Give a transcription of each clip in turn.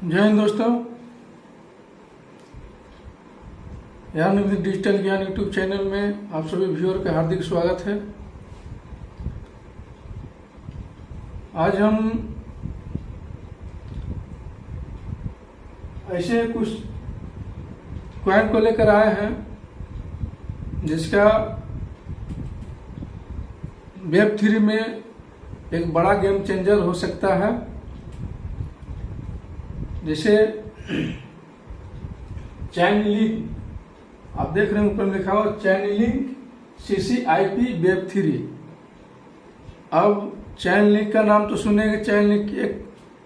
जय हिंद दोस्तों, ज्ञान डिजिटल ज्ञान यूट्यूब चैनल में आप सभी व्यूअर का हार्दिक स्वागत है। आज हम ऐसे कुछ क्वाइन को लेकर आए हैं जिसका वेब 3 में एक बड़ा गेम चेंजर हो सकता है। जैसे चैनलिंक, आप देख रहे हैं ऊपर लिखा हुआ चैनलिंक CCIP वेब 3। अब चैनलिंक का नाम तो सुनेंगे, चैनलिंक एक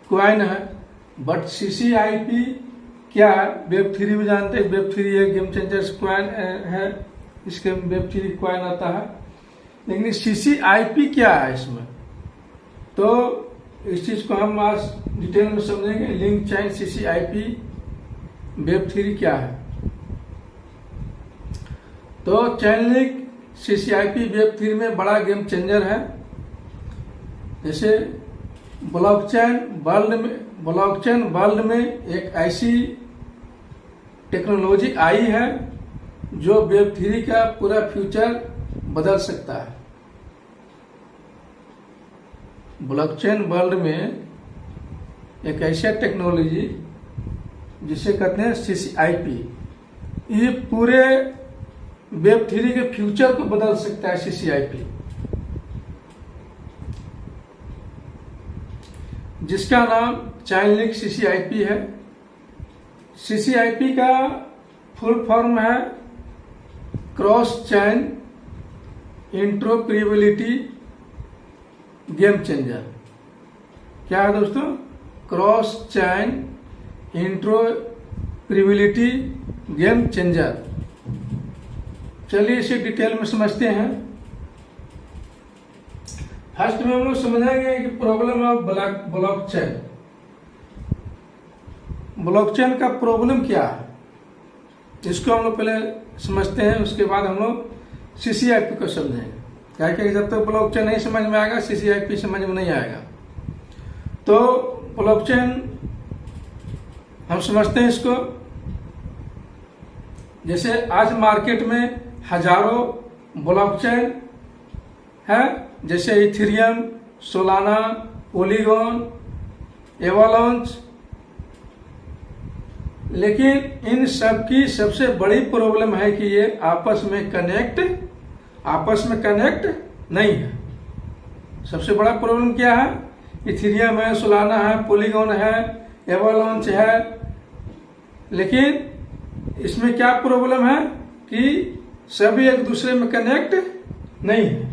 क्वाइन है, बट CCIP क्या है वेब 3 में जानते हैं। वेब 3 एक गेम चेंजर क्वाइन है, इसके वेब 3 क्वाइन आता है, लेकिन CCIP क्या है इसमें, तो इस चीज को हम आज डिटेल में समझेंगे। लिंक चैन CCIP वेब 3 क्या है। तो चैनलिंक CCIP वेब 3 में बड़ा गेम चेंजर है। जैसे ब्लॉकचेन वर्ल्ड में एक ऐसी टेक्नोलॉजी आई है जो वेब 3 का पूरा फ्यूचर बदल सकता है। ब्लॉकचेन वर्ल्ड में एक ऐसा टेक्नोलॉजी जिसे कहते हैं CCIP, ये पूरे वेब 3 के फ्यूचर को बदल सकता है। CCIP जिसका नाम चैनलिंक CCIP है। CCIP का फुल फॉर्म है क्रॉस चैन इंटरऑपरेबिलिटी गेम चेंजर। क्या है दोस्तों? क्रॉस चैन इंटरऑपरेबिलिटी गेम चेंजर। चलिए इसे डिटेल में समझते हैं। फर्स्ट में हम लोग समझेंगे कि प्रॉब्लम ऑफ ब्लॉकचेन। ब्लॉकचेन का प्रॉब्लम क्या है, इसको हम लोग पहले समझते हैं, उसके बाद हम लोग CCIP को समझेंगे। क्या कि जब तक ब्लॉकचेन नहीं समझ में आएगा CCIP समझ में नहीं आएगा। तो ब्लॉकचेन हम समझते हैं इसको। जैसे आज मार्केट में हजारों ब्लॉकचेन है, जैसे इथेरियम, सोलाना, पोलीगॉन, एवालांच। लेकिन इन सब की सबसे बड़ी प्रॉब्लम है कि ये आपस में कनेक्ट नहीं है। सबसे बड़ा प्रॉब्लम क्या है? इथेरियम है, सोलाना है, पोलीगॉन है, एवालांच है, लेकिन इसमें क्या प्रॉब्लम है कि सभी एक दूसरे में कनेक्ट नहीं है।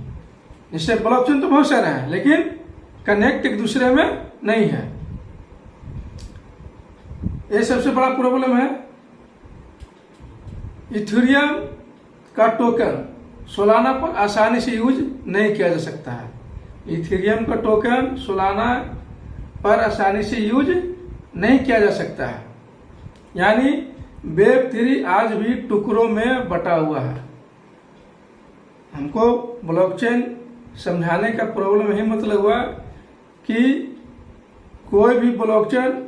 इससे ब्लॉकचेन तो बहुत सारे हैं, लेकिन कनेक्ट एक दूसरे में नहीं है। ये सबसे बड़ा प्रॉब्लम है। इथेरियम का टोकन सोलाना पर आसानी से यूज नहीं किया जा सकता है। इथेरियम का टोकन सोलाना पर आसानी से यूज नहीं किया जा सकता है। यानी वेब 3 आज भी टुकड़ों में बटा हुआ है। हमको ब्लॉकचेन समझाने का प्रॉब्लम यही मतलब हुआ कि कोई भी ब्लॉकचेन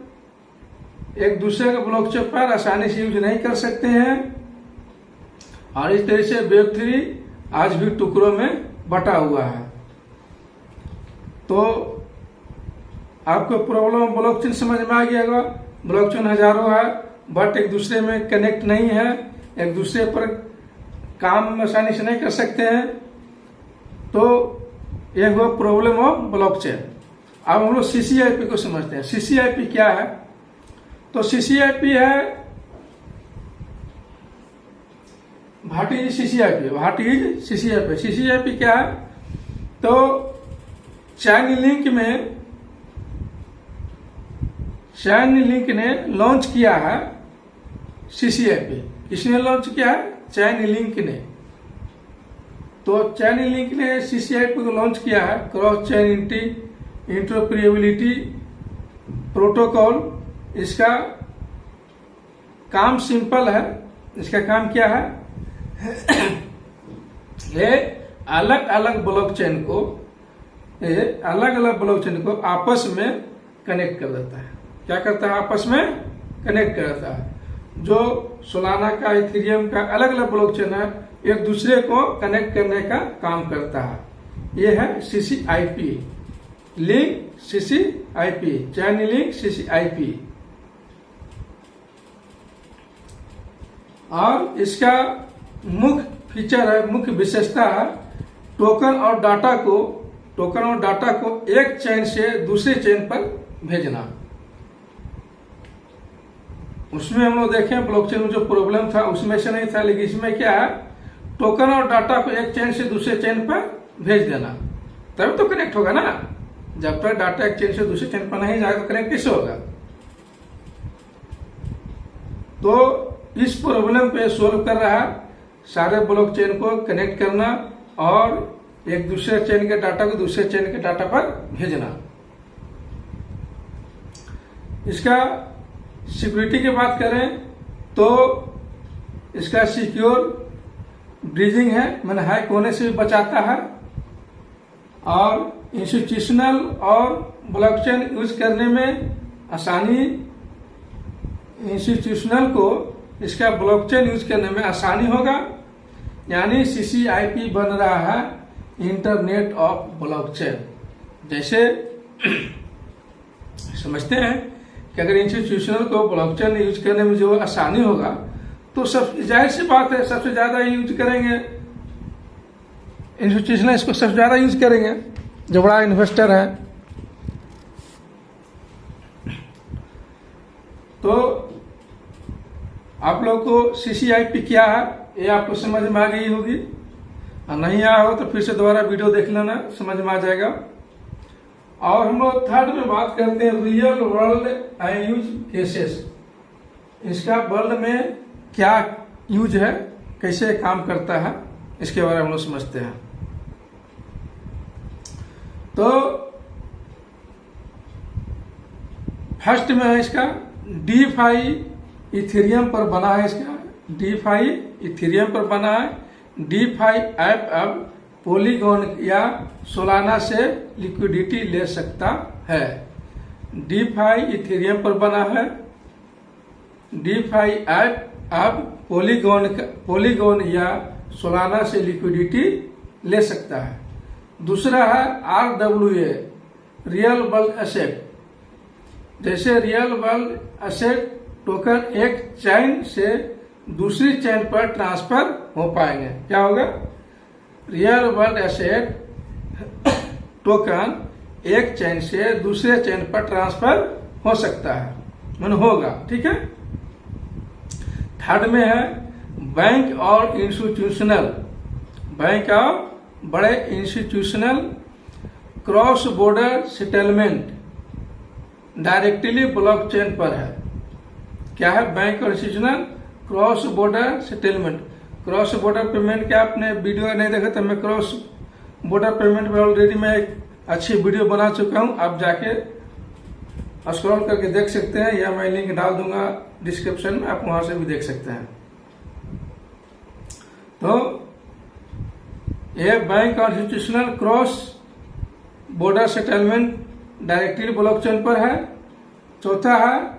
एक दूसरे के ब्लॉकचेन पर आसानी से यूज नहीं कर सकते हैं, और इस तरह से वेब 3 आज भी टुकड़ों में बटा हुआ है। तो आपको प्रॉब्लम ब्लॉकचेन समझ में आ गया होगा। ब्लॉकचेन हजारों है, बट एक दूसरे में कनेक्ट नहीं है, एक दूसरे पर काम आसानी से नहीं कर सकते हैं। तो यह हुआ प्रॉब्लम ऑफ ब्लॉकचेन। अब हम लोग CCIP को समझते हैं। CCIP क्या है? तो CCIP है व्हाट इज CCIP। CCIP क्या है? तो चैनलिंक ने लॉन्च किया है CCIP। किसने लॉन्च किया है? चैनलिंक ने। तो चैनलिंक ने CCIP को लॉन्च किया है, क्रॉस चैन इंटरऑपरेबिलिटी प्रोटोकॉल। इसका काम सिंपल है। इसका काम क्या है? ये अलग अलग ब्लॉकचेन को आपस में कनेक्ट कर देता है। क्या करता है, आपस में कनेक्ट करता है। जो सोलाना का, इथेरियम का अलग अलग ब्लॉकचेन है, एक दूसरे को कनेक्ट करने का काम करता है। ये है CCIP, लिंक CCIP, चैन लिंक CCIP। और इसका मुख्य फीचर है, मुख्य विशेषता है टोकन और डाटा को एक चेन से दूसरे चेन पर भेजना। उसमें हम लोग देखें ब्लॉकचेन में जो प्रॉब्लम था उसमें से नहीं था, लेकिन इसमें क्या है, टोकन और डाटा को एक चेन से दूसरे चेन पर भेज देना, तब तो कनेक्ट होगा ना। जब तक डाटा एक चेन से दूसरे चेन पर नहीं जाएगा तो कनेक्ट कैसे होगा। तो इस प्रॉब्लम पे सोल्व कर रहा है, सारे ब्लॉकचेन को कनेक्ट करना और एक दूसरे चेन के डाटा को दूसरे चेन के डाटा पर भेजना। इसका सिक्योरिटी की बात करें तो इसका सिक्योर ब्रिजिंग है, मैंने हैक होने से भी बचाता है। और इंस्टीट्यूशनल और ब्लॉकचेन यूज करने में आसानी, इंस्टीट्यूशनल को इसका ब्लॉकचेन यूज करने में आसानी होगा। यानी CCIP बन रहा है इंटरनेट ऑफ ब्लॉकचेन। जैसे समझते हैं कि अगर इंस्टीट्यूशनल को ब्लॉकचेन यूज करने में जो आसानी होगा तो सब जाहिर सी बात है सबसे ज्यादा यूज करेंगे इंस्टीट्यूशनल, इसको सबसे ज्यादा यूज करेंगे जो बड़ा इन्वेस्टर है। तो आप लोग को CCIP क्या है ये आपको समझ में आ गई होगी, और नहीं आया हो तो फिर से दोबारा वीडियो देख लेना, समझ में आ जाएगा। और हम लोग थर्ड में बात करते हैं रियल वर्ल्ड यूज केसेस। इसका वर्ल्ड में क्या यूज है, कैसे काम करता है, इसके बारे में हम लोग समझते हैं। तो फर्स्ट में है इसका DeFi इथेरियम पर बना है, इसका DeFi इथेरियम पर बना है। DeFi ऐप अब पॉलीगॉन या सोलाना से लिक्विडिटी ले सकता है। DeFi इथेरियम पर बना है। DeFi ऐप अब पॉलीगॉन या सोलाना से लिक्विडिटी ले सकता है। दूसरा है RWA, रियल वर्ल्ड एसेट। जैसे रियल वर्ल्ड एसेट टोकन एक चेन से दूसरी चेन पर ट्रांसफर हो पाएंगे। क्या होगा, रियल वर्ल्ड एसेट टोकन एक चेन से दूसरे चेन पर ट्रांसफर हो सकता है, मन होगा, ठीक है। थर्ड में है बैंक और इंस्टीट्यूशनल, बैंक और बड़े institutional cross border settlement directly blockchain पर है। क्या है, बैंक और institutional cross border settlement. Cross border payment क्या आपने वीडियो नहीं देखा तो मैं क्रॉस बॉर्डर पेमेंट में ऑलरेडी मैं एक अच्छी वीडियो बना चुका हूं, आप जाके स्क्रॉल करके देख सकते हैं, या मैं लिंक डाल दूंगा डिस्क्रिप्शन में, आप वहां से भी देख सकते हैं। तो ये बैंक और institutional cross border settlement directly blockchain पर है। चौथा है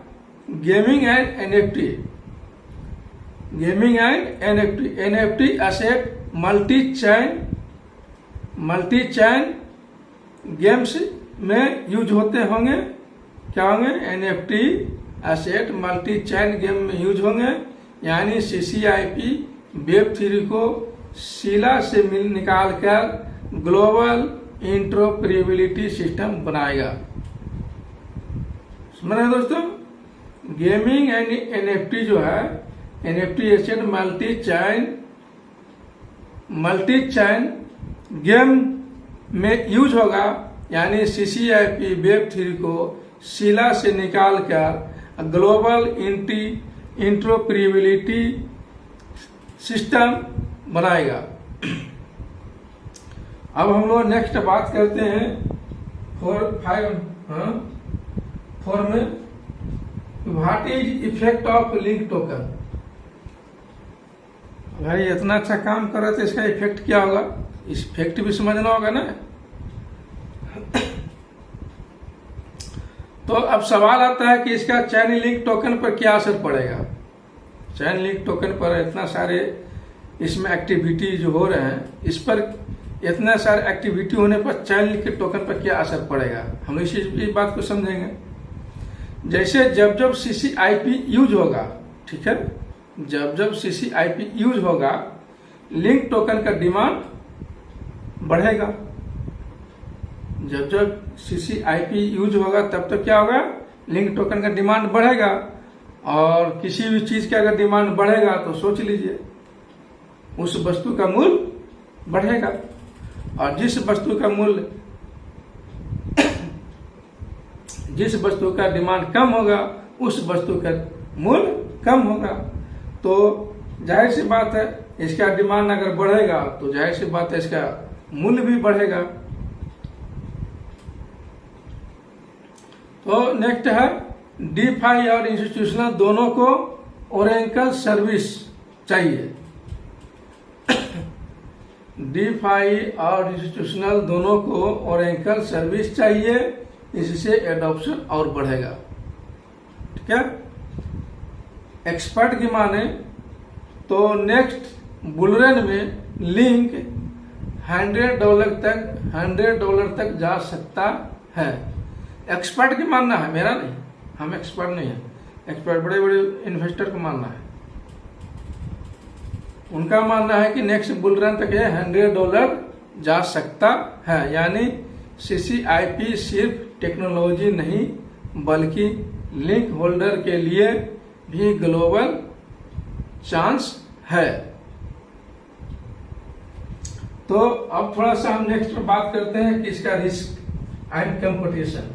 gaming and NFT, gaming and NFT asset multi chain games में यूज होते होंगे। क्या होंगे, NFT एसेट मल्टी चैन गेम में यूज होंगे। यानी CCIP वेब 3 को सीला से निकाल कर ग्लोबल इंटरऑपरेबिलिटी सिस्टम बनाएगा। समझ रहे हैं दोस्तों, गेमिंग एंड NFT जो है, NFT एसेट मल्टी चैन गेम में यूज होगा। यानी CCIP वेब 3 को सीला से निकाल कर ग्लोबल इंटरऑपरेबिलिटी सिस्टम बनाएगा। अब हम लोग नेक्स्ट बात करते हैं 4 में, what is effect of link token. भाई इतना अच्छा काम कर रहे थे, इसका इफेक्ट क्या होगा, इस इफेक्ट भी समझना होगा ना। तो अब सवाल आता है कि इसका चैन लिंक टोकन पर क्या असर पड़ेगा। चैन लिंक टोकन पर इतना सारे इसमें एक्टिविटी जो हो रहे हैं, इस पर इतना सारे एक्टिविटी होने पर चैन लिंक टोकन पर क्या असर पड़ेगा, हम इस बात को समझेंगे। जैसे जब जब CCIP यूज होगा, ठीक है, जब जब CCIP यूज होगा लिंक टोकन का डिमांड बढ़ेगा। जब जब CCIP यूज होगा तब तो क्या होगा, लिंक टोकन का डिमांड बढ़ेगा। और किसी भी चीज का अगर डिमांड बढ़ेगा तो सोच लीजिए उस वस्तु का मूल्य बढ़ेगा, और जिस वस्तु का डिमांड कम होगा उस वस्तु का मूल्य कम होगा। तो जाहिर सी बात है इसका डिमांड अगर बढ़ेगा तो जाहिर सी बात है इसका मूल्य भी बढ़ेगा। तो नेक्स्ट है डीफाई और इंस्टीट्यूशनल दोनों को ओरेकल सर्विस चाहिए। डीफाई और इंस्टीट्यूशनल दोनों को ओरेकल सर्विस चाहिए, इससे एडॉप्शन और बढ़ेगा। ठीक है, एक्सपर्ट की माने तो नेक्स्ट बुलरन में लिंक $100 तक जा सकता है। एक्सपर्ट की मानना है, मेरा नहीं, हम एक्सपर्ट नहीं है, एक्सपर्ट बड़े बड़े इन्वेस्टर को मानना है। उनका मानना है कि नेक्स्ट बुलरन तक ये $100 जा सकता है। यानी CCIP सिर्फ टेक्नोलॉजी नहीं बल्कि लिंक होल्डर के लिए भी ग्लोबल चांस है। तो अब थोड़ा सा हम नेक्स्ट बात करते हैं कि इसका रिस्क एंड कंपटीशन।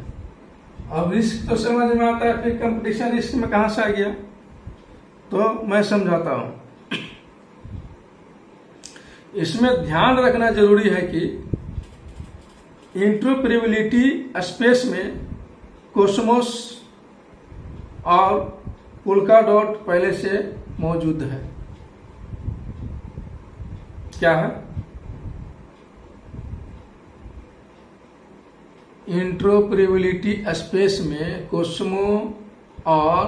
अब रिस्क तो समझ में आता है, फिर कंपटीशन रिस्क में कहां से आ गया, तो मैं समझाता हूं। इसमें ध्यान रखना जरूरी है कि इंटरऑपरेबिलिटी स्पेस में कोस्मोस और पोल्काडॉट पहले से मौजूद है। क्या है? इंटरऑपरेबिलिटी स्पेस में कोस्मो और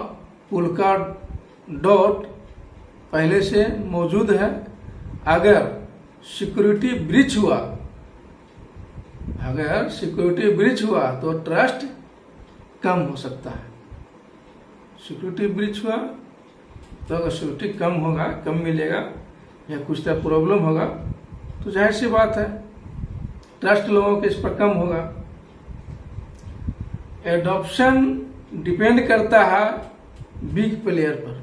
पोल्काडॉट पहले से मौजूद है। अगर सिक्योरिटी ब्रीच हुआ तो ट्रस्ट कम हो सकता है। सिक्योरिटी ब्रीच हुआ तो अगर सिक्योरिटी कम होगा, कम मिलेगा या कुछ तरह प्रॉब्लम होगा तो जाहिर सी बात है ट्रस्ट लोगों के इस पर कम होगा। एडॉप्शन डिपेंड करता है बिग प्लेयर पर।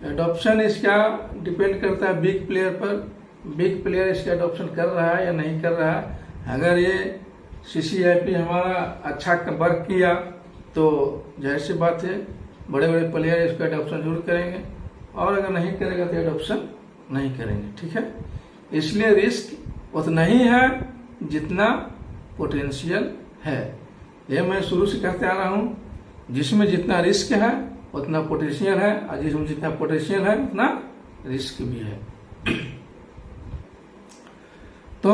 एडॉप्शन इसका डिपेंड करता है बिग प्लेयर पर। बिग प्लेयर इसका एडॉप्शन कर रहा है या नहीं कर रहा है। अगर ये CCIP हमारा अच्छा वर्क किया तो जाहिर सी बात है बड़े बड़े प्लेयर इसका एडॉप्शन जरूर करेंगे, और अगर नहीं करेगा तो एडॉप्शन नहीं करेंगे। ठीक है, इसलिए रिस्क उतना ही है जितना पोटेंशियल है। ये मैं शुरू से कहते आ रहा हूं, जिसमें जितना रिस्क है उतना पोटेंशियल है, और जिसमें जितना पोटेंशियल है उतना रिस्क भी है। तो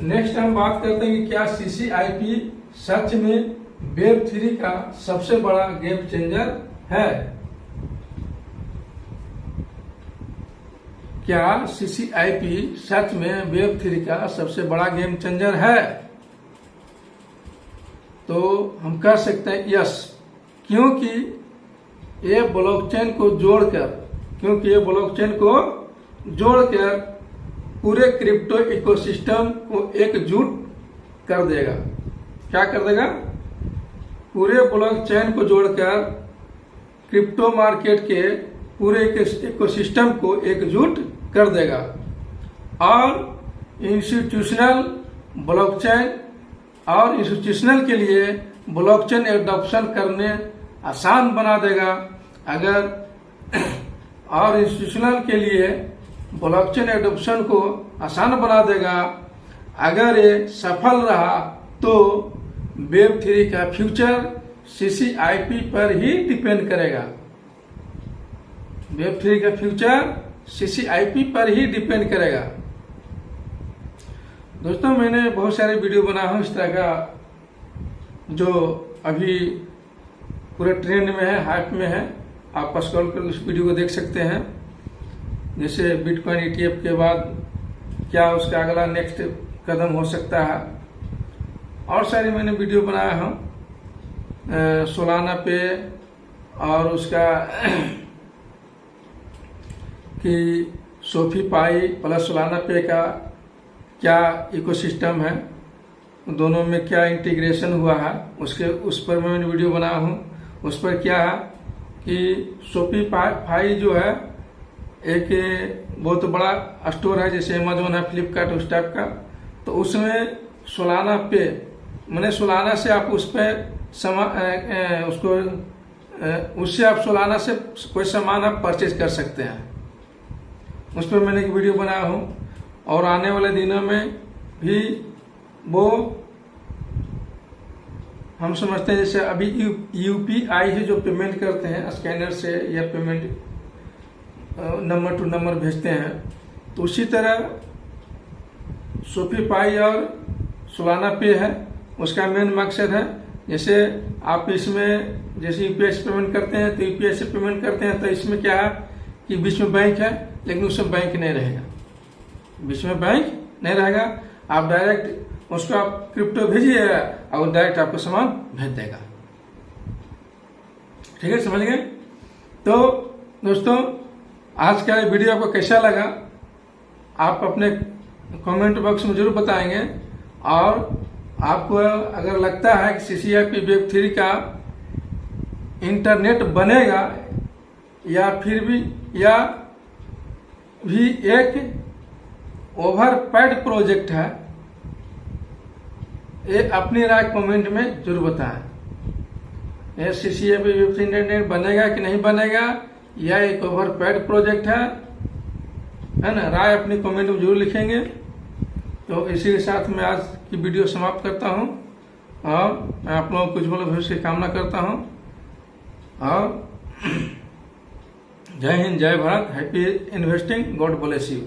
नेक्स्ट हम बात करते हैं कि क्या CCIP सच में Web3 का सबसे बड़ा गेम चेंजर है। क्या CCIP सच में Web3 का सबसे बड़ा गेम चेंजर है? तो हम कह सकते हैं यस, क्योंकि ये ब्लॉकचेन को जोड़कर पूरे क्रिप्टो इकोसिस्टम को एकजुट कर देगा। क्या कर देगा? पूरे ब्लॉकचेन को जोड़कर क्रिप्टो मार्केट के पूरे इकोसिस्टम को एकजुट कर देगा, और इंस्टीट्यूशनल के लिए ब्लॉकचेन एडॉप्शन करने आसान बना देगा। और इंस्टीट्यूशनल के लिए ब्लॉकचेन एडॉप्शन को आसान बना देगा। अगर ये सफल रहा तो Web3 का फ्यूचर CCIP पर ही डिपेंड करेगा। Web3 का फ्यूचर CCIP पर ही डिपेंड करेगा। दोस्तों, मैंने बहुत सारे वीडियो बनाया हूं इस तरह का जो अभी पूरे ट्रेंड में है, हाइप में है, आप स्क्रॉल कर उस वीडियो को देख सकते हैं। जैसे बिटकॉइन ETF के बाद क्या उसका अगला नेक्स्ट कदम हो सकता है। और सारी मैंने वीडियो बनाया हूँ सोलाना पे और उसका कि सोफी पाई प्लस सोलाना पे का क्या इकोसिस्टम है, दोनों में क्या इंटीग्रेशन हुआ है, उस पर मैंने वीडियो बनाया हूँ। उस पर क्या है कि सोफी पाई जो है एक बहुत बड़ा स्टोर है, जैसे अमेजोन है, फ्लिपकार्ट, उस टाइप का। तो उसमें सोलाना पे मैंने सोलाना से आप उस पर उससे आप सोलाना से कोई सामान आप परचेज कर सकते हैं। उस पर मैंने एक वीडियो बनाया हूँ। और आने वाले दिनों में भी वो हम समझते हैं, जैसे अभी UPI से जो पेमेंट करते हैं स्कैनर से या पेमेंट नंबर टू नंबर भेजते हैं, तो उसी तरह सोफी पाई और सोलाना पे है। उसका मेन मकसद है, जैसे आप इसमें जैसे UPI से पेमेंट करते हैं तो UPI से पेमेंट करते हैं, तो इसमें क्या है कि बीच में बैंक है, लेकिन उसमें बैंक नहीं रहेगा, बीच में बैंक नहीं रहेगा। आप डायरेक्ट उसको आप क्रिप्टो भेजिएगा और डायरेक्ट आपको सामान भेज देगा। ठीक है, समझ गए? तो दोस्तों, आज का वीडियो आपको कैसा लगा आप अपने कमेंट बॉक्स में जरूर बताएंगे। और आपको अगर लगता है कि CCIP Web3 का इंटरनेट बनेगा या फिर भी एक ओवरपेड प्रोजेक्ट है, ये अपनी राय कमेंट में जरूर बताएं। ये CCIP Web3 इंटरनेट बनेगा कि नहीं बनेगा, या एक ओवरपेड प्रोजेक्ट है ना? राय अपनी कमेंट में जरूर लिखेंगे। तो इसी के साथ मैं आज की वीडियो समाप्त करता हूं और मैं आप लोगों को उज्ज्वल भविष्य की कामना करता हूं। और जय हिंद, जय Bharat, happy investing, God bless you.